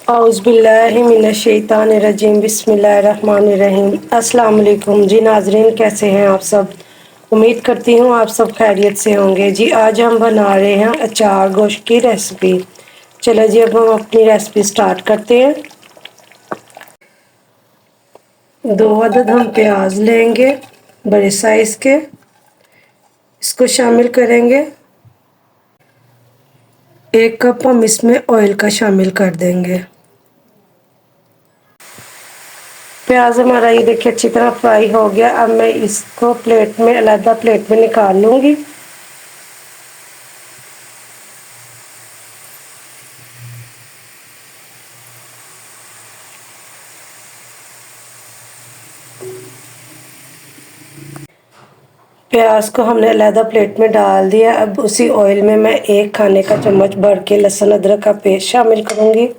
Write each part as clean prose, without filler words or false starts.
औज़ुबिल्लाहिमिनश्शैतानिर्रजीम बिस्मिल्लाहिर्रहमानिर्रहीम। अस्सलाम वालेकुम जी नाजरीन, कैसे हैं आप सब। उम्मीद करती हूँ आप सब खैरियत से होंगे। जी आज हम बना रहे हैं अचार गोश्त की रेसिपी। चलो जी अब हम अपनी रेसिपी स्टार्ट करते हैं। 2 अदद हम प्याज लेंगे बड़े साइज़ के, इसको शामिल करेंगे। 1 कप हम इसमें ऑयल का शामिल कर देंगे। प्याज हमारा ये देखिए अच्छी तरह फ्राई हो गया। अब मैं इसको प्लेट में अलग प्लेट में निकाल लूँगी। प्याज को हमने अलग प्लेट में डाल दिया। अब उसी ऑयल में मैं 1 खाने का चम्मच भर के लहसुन अदरक का पेस्ट शामिल करूँगी।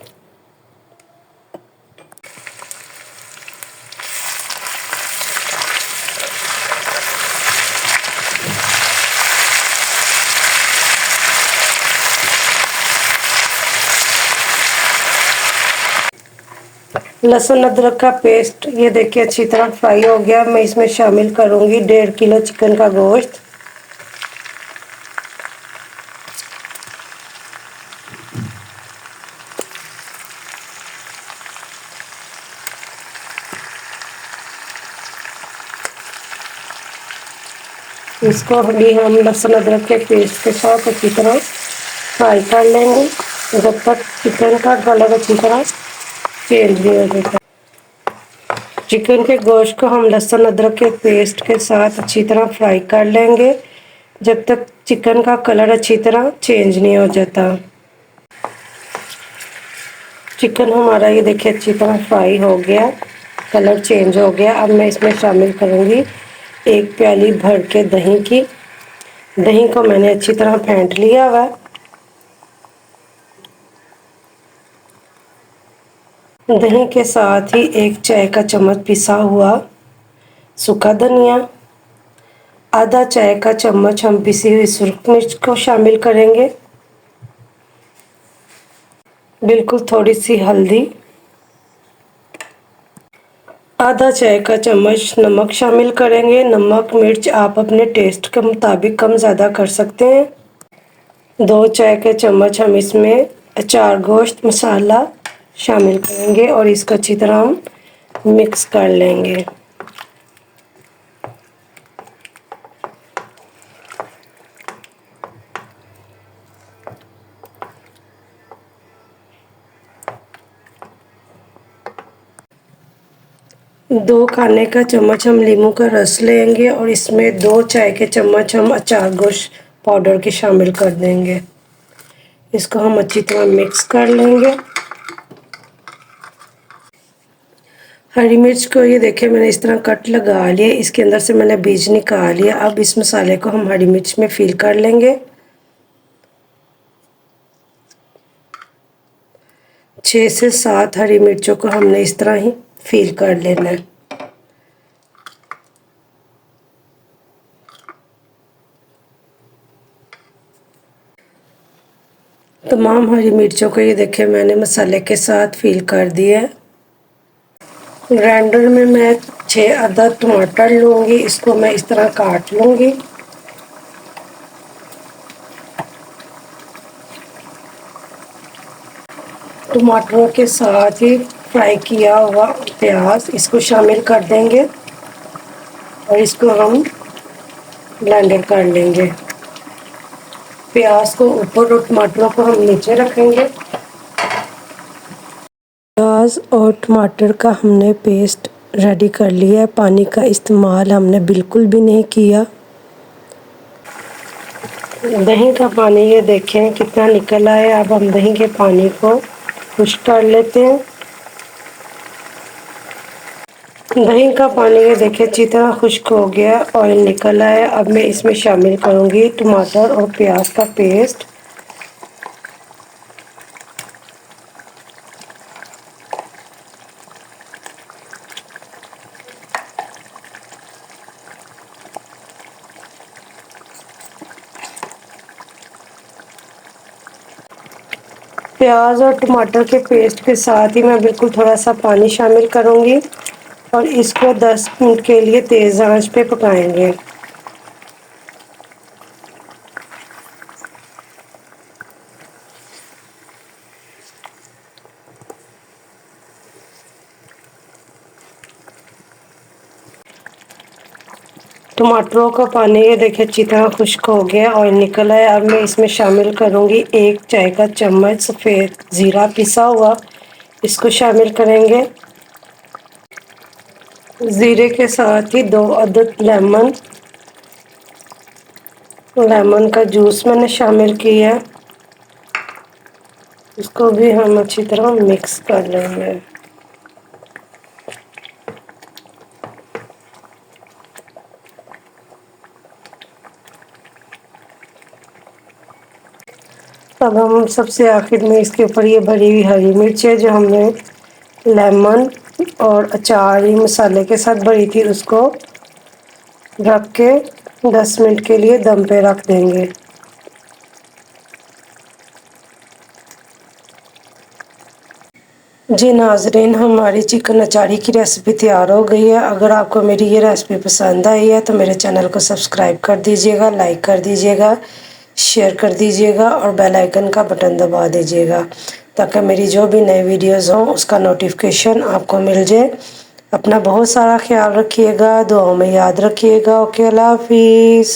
लहसुन अदरक का पेस्ट ये देखिए अच्छी तरह फ्राई हो गया। मैं इसमें शामिल करूँगी 1.5 किलो चिकन का गोश्त। इसको भी हम लहसुन अदरक के पेस्ट के साथ अच्छी तरह फ्राई कर लेंगे जब तक चिकन का कलर अच्छी तरह चेंज नहीं हो जाता। चिकन के गोश्त को हम लहसुन अदरक के पेस्ट के साथ अच्छी तरह फ्राई कर लेंगे जब तक चिकन का कलर अच्छी तरह चेंज नहीं हो जाता। चिकन हमारा ये देखिए अच्छी तरह फ्राई हो गया, कलर चेंज हो गया। अब मैं इसमें शामिल करूँगी 1 प्याली भर के दही की। दही को मैंने अच्छी तरह फेंट लिया हुआ। दही के साथ ही 1 चाय का चम्मच पिसा हुआ सूखा धनिया, आधा चाय का चम्मच हम पिसी हुई सुरख मिर्च को शामिल करेंगे। बिल्कुल थोड़ी सी हल्दी, आधा चाय का चम्मच नमक शामिल करेंगे। नमक मिर्च आप अपने टेस्ट के मुताबिक कम ज़्यादा कर सकते हैं। 2 चाय के चम्मच हम इसमें अचार गोश्त मसाला शामिल करेंगे और इसको अच्छी तरह हम मिक्स कर लेंगे। दो खाने का चम्मच हम नींबू का रस लेंगे और इसमें 2 चाय के चम्मच हम अचार गोश्त पाउडर के शामिल कर देंगे। इसको हम अच्छी तरह मिक्स कर लेंगे। हरी मिर्च को ये देखिए मैंने इस तरह कट लगा लिया, इसके अंदर से मैंने बीज निकाल लिया। अब इस मसाले को हम हरी मिर्च में फिल कर लेंगे। 6 से 7 हरी मिर्चों को हमने इस तरह ही फिल कर लेना है। तमाम हरी मिर्चों को ये देखिए मैंने मसाले के साथ फिल कर दिया है। ग्राइंडर में मैं 6 अदद टमाटर लूँगी, इसको मैं इस तरह काट लूँगी। टमाटरों के साथ ही फ्राई किया हुआ प्याज इसको शामिल कर देंगे और इसको हम ब्लेंडर कर लेंगे। प्याज को ऊपर और टमाटरों को हम नीचे रखेंगे। प्याज और टमाटर का हमने पेस्ट रेडी कर लिया है। पानी का इस्तेमाल हमने बिल्कुल भी नहीं किया। दही का पानी ये देखें कितना निकला है। अब हम दही के पानी को खुश्क कर लेते हैं। दही का पानी ये देखिए अच्छी तरह खुश्क हो गया, ऑयल निकल आया। अब मैं इसमें शामिल करूँगी टमाटर और प्याज का पेस्ट। प्याज और टमाटर के पेस्ट के साथ ही मैं बिल्कुल थोड़ा सा पानी शामिल करूँगी और इसको 10 मिनट के लिए तेज़ आंच पे पकाएंगे। टमाटरों का पानी ये देखिए अच्छी तरह खुश्क हो गया, ऑयल निकल आया। अब मैं इसमें शामिल करूँगी 1 चाय का चम्मच सफ़ेद ज़ीरा पिसा हुआ, इसको शामिल करेंगे। ज़ीरे के साथ ही 2 अदद लेमन का जूस मैंने शामिल किया है, इसको भी हम अच्छी तरह मिक्स कर लेंगे। अब हम सबसे आखिर में इसके ऊपर ये भरी हुई हरी मिर्च है जो हमने लेमन और अचारी मसाले के साथ भरी थी, उसको रख के 10 मिनट के लिए दम पे रख देंगे। जी नाज़रीन, हमारी चिकन अचारी की रेसिपी तैयार हो गई है। अगर आपको मेरी ये रेसिपी पसंद आई है तो मेरे चैनल को सब्सक्राइब कर दीजिएगा, लाइक कर दीजिएगा, शेयर कर दीजिएगा और बेल आइकन का बटन दबा दीजिएगा ताकि मेरी जो भी नई वीडियोज़ हों उसका नोटिफिकेशन आपको मिल जाए। अपना बहुत सारा ख्याल रखिएगा, दुआओं में याद रखिएगा। ओके, अल्लाह हाफिज़।